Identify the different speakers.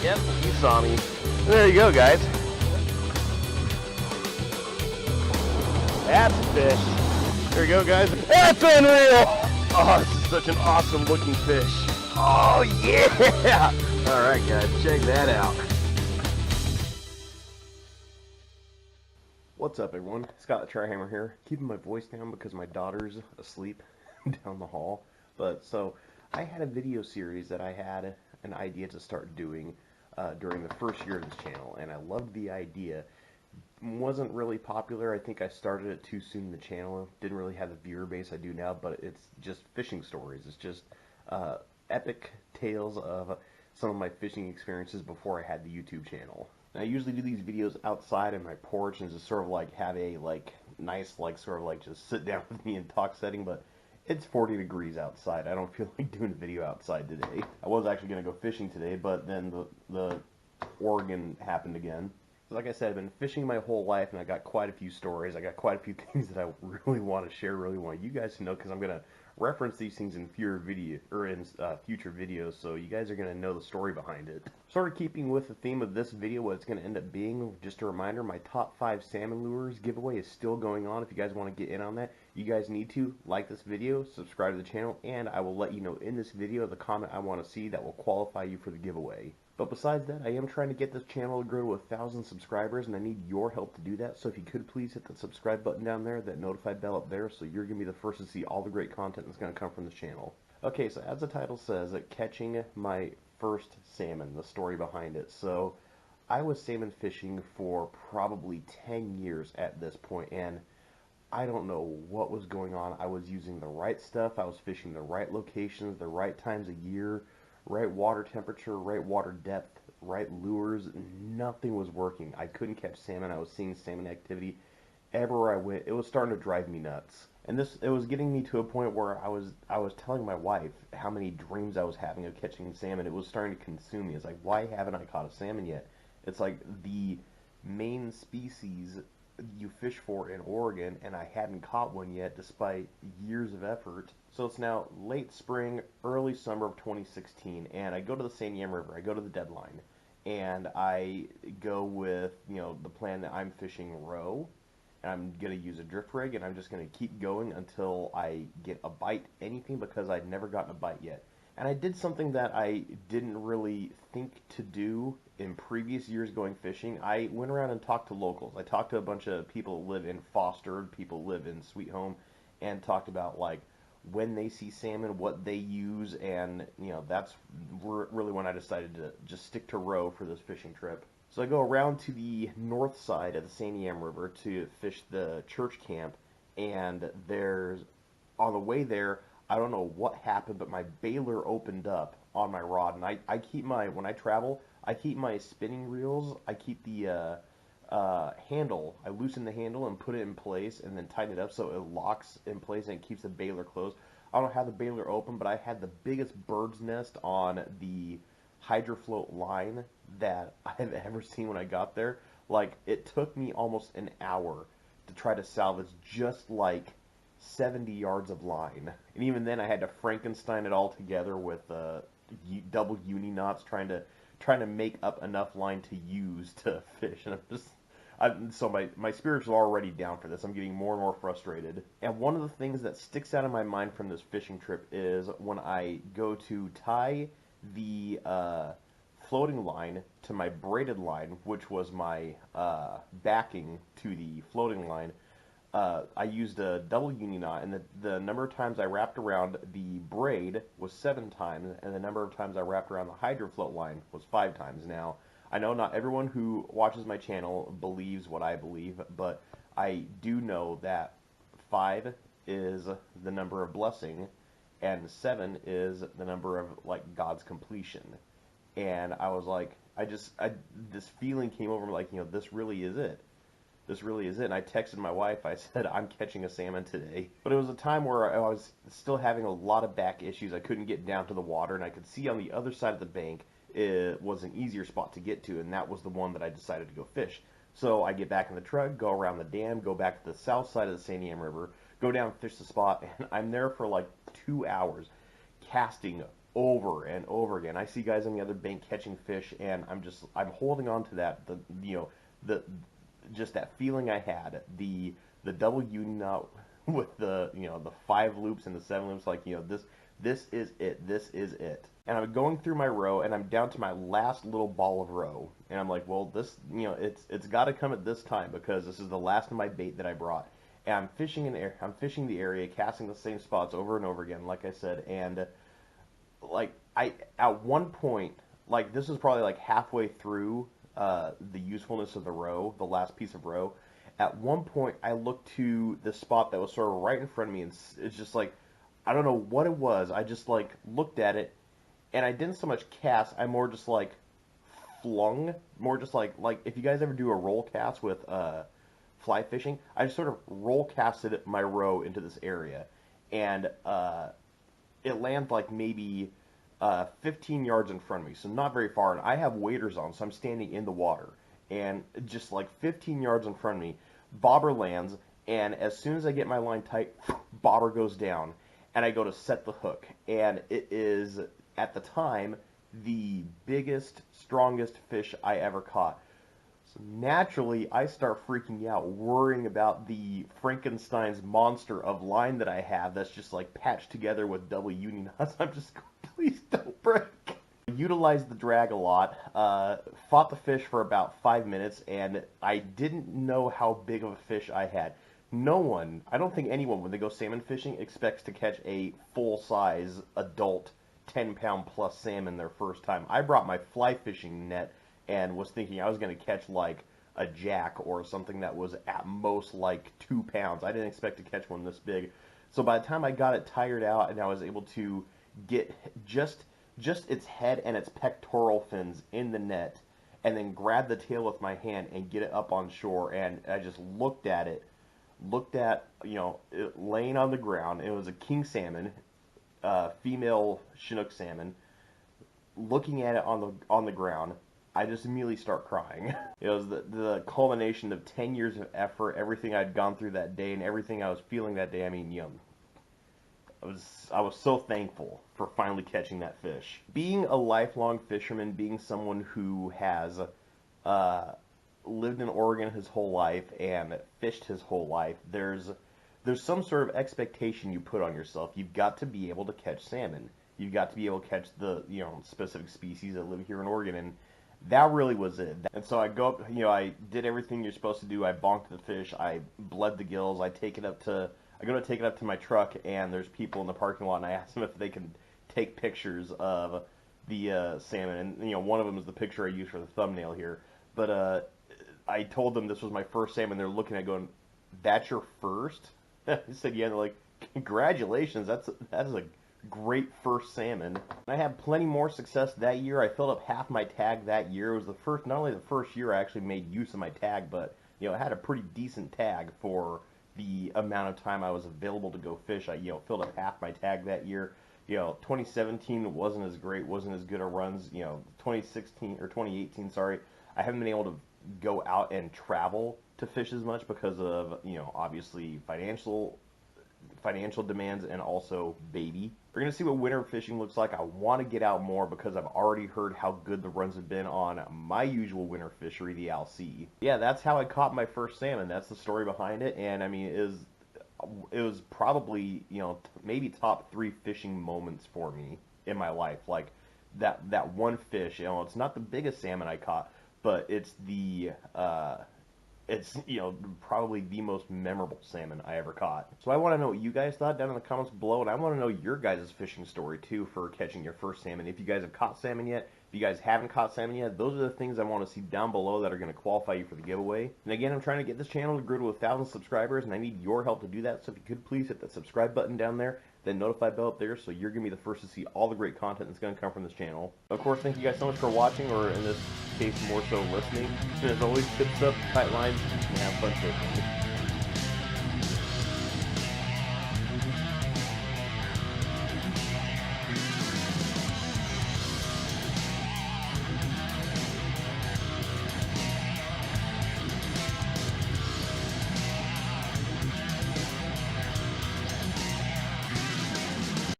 Speaker 1: Yep, you saw me. There you go, guys. That's a fish. There you go, guys. That's unreal! Oh, this is such an awesome looking fish. Oh, yeah! Alright, guys, check that out. What's up, everyone? Scott the TroutHammer here. Keeping my voice down because my daughter's asleep down the hall. But, so, I had a video series that I had an idea to start doing during the first year of this channel, and I loved the idea. Wasn't really popular. I think I started it too soon in the channel. Didn't really have the viewer base I do now, but it's just fishing stories. It's just epic tales of some of my fishing experiences before I had the YouTube channel. And I usually do these videos outside in my porch and just sort of like have a nice sort of just sit down with me and talk setting, but it's 40 degrees outside. I don't feel like doing a video outside today. I was actually going to go fishing today, but then the Oregon happened again. So like I said, I've been fishing my whole life, and I got quite a few stories. I got quite a few things that I really want to share, really want you guys to know, because I'm going to reference these things in future videos, so you guys are going to know the story behind it. Sort of keeping with the theme of this video, what it's going to end up being, just a reminder, my top 5 salmon lures giveaway is still going on. If you guys want to get in on that, you guys need to like this video, subscribe to the channel, and I will let you know in this video the comment I want to see that will qualify you for the giveaway. But besides that, I am trying to get this channel to grow to 1,000 subscribers, and I need your help to do that. So if you could please hit the subscribe button down there, that notify bell up there, so you're going to be the first to see all the great content that's going to come from this channel. Okay, so as the title says, catching my first salmon, the story behind it. So I was salmon fishing for probably 10 years at this point, and I don't know what was going on. I was using the right stuff, I was fishing the right locations, the right times of year, right water temperature, right water depth, right lures. Nothing was working. I couldn't catch salmon. I was seeing salmon activity everywhere I went. It was starting to drive me nuts. And it was getting me to a point where I was telling my wife how many dreams I was having of catching salmon. It was starting to consume me. It's like, why haven't I caught a salmon yet? It's like the main species you fish for in Oregon, and I hadn't caught one yet despite years of effort. So it's now late spring, early summer of 2016, and I go to the Salmon River. I go to the deadline, and I go with, the plan that I'm fishing roe, and I'm going to use a drift rig, and I'm just going to keep going until I get a bite, anything, because I'd never gotten a bite yet. And I did something that I didn't really think to do in previous years going fishing. I went around and talked to locals. I talked to a bunch of people who live in Foster, people who live in Sweet Home, and talked about when they see salmon, what they use, and that's really when I decided to just stick to roe for this fishing trip. So I go around to the north side of the Salmon River to fish the church camp, and on the way there, I don't know what happened, but my bailer opened up on my rod, and I keep when I travel, I keep my spinning reels, I keep the handle, I loosen the handle and put it in place and then tighten it up so it locks in place and it keeps the bailer closed. I don't have the bailer open, but I had the biggest bird's nest on the hydrofloat line that I've ever seen when I got there. It took me almost an hour to try to salvage just 70 yards of line, and even then I had to Frankenstein it all together with double uni knots, trying to make up enough line to use to fish. And so my spirits are already down for this. I'm getting more and more frustrated. And one of the things that sticks out in my mind from this fishing trip is when I go to tie the floating line to my braided line, which was my backing to the floating line. I used a double uni knot, and the number of times I wrapped around the braid was 7 times, and the number of times I wrapped around the hydrofloat line was 5 times. Now, I know not everyone who watches my channel believes what I believe, but I do know that 5 is the number of blessing, and 7 is the number of God's completion. And I was like, this feeling came over me, this really is it. This really is it. And I texted my wife. I said, I'm catching a salmon today. But it was a time where I was still having a lot of back issues. I couldn't get down to the water, and I could see on the other side of the bank it was an easier spot to get to, and that was the one that I decided to go fish. So I get back in the truck, go around the dam, go back to the south side of the Salmon River, go down, fish the spot, and I'm there for 2 hours casting over and over again. I see guys on the other bank catching fish, and I'm holding on to that, the just that feeling I had, the double union knot with the, the 5 loops and the 7 loops, like, this is it, this is it. And I'm going through my row, and I'm down to my last little ball of row, and I'm like, well, this, it's got to come at this time, because this is the last of my bait that I brought. And I'm fishing the area, casting the same spots over and over again, like I said, and like, at one point, like, this is probably like halfway through the usefulness of the row, the last piece of row. At one point, I looked to the spot that was sort of right in front of me, and it's just like, I don't know what it was. I just, like, looked at it, and I didn't so much cast. I more just, like, flung. More just like if you guys ever do a roll cast with fly fishing, I just sort of roll casted my row into this area, and it landed, like, maybe 15 yards in front of me, so not very far, and I have waders on, so I'm standing in the water, and just, like, 15 yards in front of me, bobber lands, and as soon as I get my line tight, bobber goes down, and I go to set the hook, and it is, at the time, the biggest, strongest fish I ever caught. So naturally, I start freaking out, worrying about the Frankenstein's monster of line that I have that's just, like, patched together with double union knots. I'm just going, please don't break. Utilized the drag a lot, fought the fish for about 5 minutes, and I didn't know how big of a fish I had. No one, I don't think anyone, when they go salmon fishing, expects to catch a full-size, adult, 10-pound plus salmon their first time. I brought my fly fishing net and was thinking I was going to catch, like, a jack or something that was at most, like, 2 pounds. I didn't expect to catch one this big. So by the time I got it tired out and I was able to get just its head and its pectoral fins in the net, and then grab the tail with my hand and get it up on shore, and I just looked at it, it laying on the ground. It was a king salmon, female Chinook salmon, looking at it on the ground. I just immediately start crying. It was the culmination of 10 years of effort, everything I'd gone through that day, and everything I was feeling that day. I mean, I was so thankful for finally catching that fish. Being a lifelong fisherman, being someone who has lived in Oregon his whole life and fished his whole life, there's some sort of expectation you put on yourself. You've got to be able to catch salmon. You've got to be able to catch the specific species that live here in Oregon, and that really was it. And so I go up, I did everything you're supposed to do. I bonked the fish, I bled the gills, I go to take it up to my truck, and there's people in the parking lot, and I asked them if they can take pictures of the salmon, and one of them is the picture I used for the thumbnail here. But I told them this was my first salmon. They're looking at it going, "That's your first?" I said, "Yeah." They're like, "Congratulations, that is a great first salmon." I had plenty more success that year. I filled up half my tag that year. It was not only the first year I actually made use of my tag, but it had a pretty decent tag for the amount of time I was available to go fish. I filled up half my tag that year. 2017 wasn't as great, wasn't as good a runs. 2016 or 2018, sorry, I haven't been able to go out and travel to fish as much because of obviously financial demands, and also baby. We're going to see what winter fishing looks like. I want to get out more because I've already heard how good the runs have been on my usual winter fishery, the LC. Yeah, that's how I caught my first salmon. That's the story behind it, and I mean, it was probably, maybe top 3 fishing moments for me in my life. Like, that one fish, it's not the biggest salmon I caught, but it's probably the most memorable salmon I ever caught. So I want to know what you guys thought down in the comments below, and I want to know your guys' fishing story too for catching your first salmon. If you guys have caught salmon yet, if you guys haven't caught salmon yet, those are the things I want to see down below that are going to qualify you for the giveaway. And again, I'm trying to get this channel to grow to 1,000 subscribers, and I need your help to do that. So if you could please hit that subscribe button down there, then notify bell up there, so you're going to be the first to see all the great content that's going to come from this channel. Of course, thank you guys so much for watching, or in this case, more so listening. And as always, tips up, tight lines, and have fun fishing.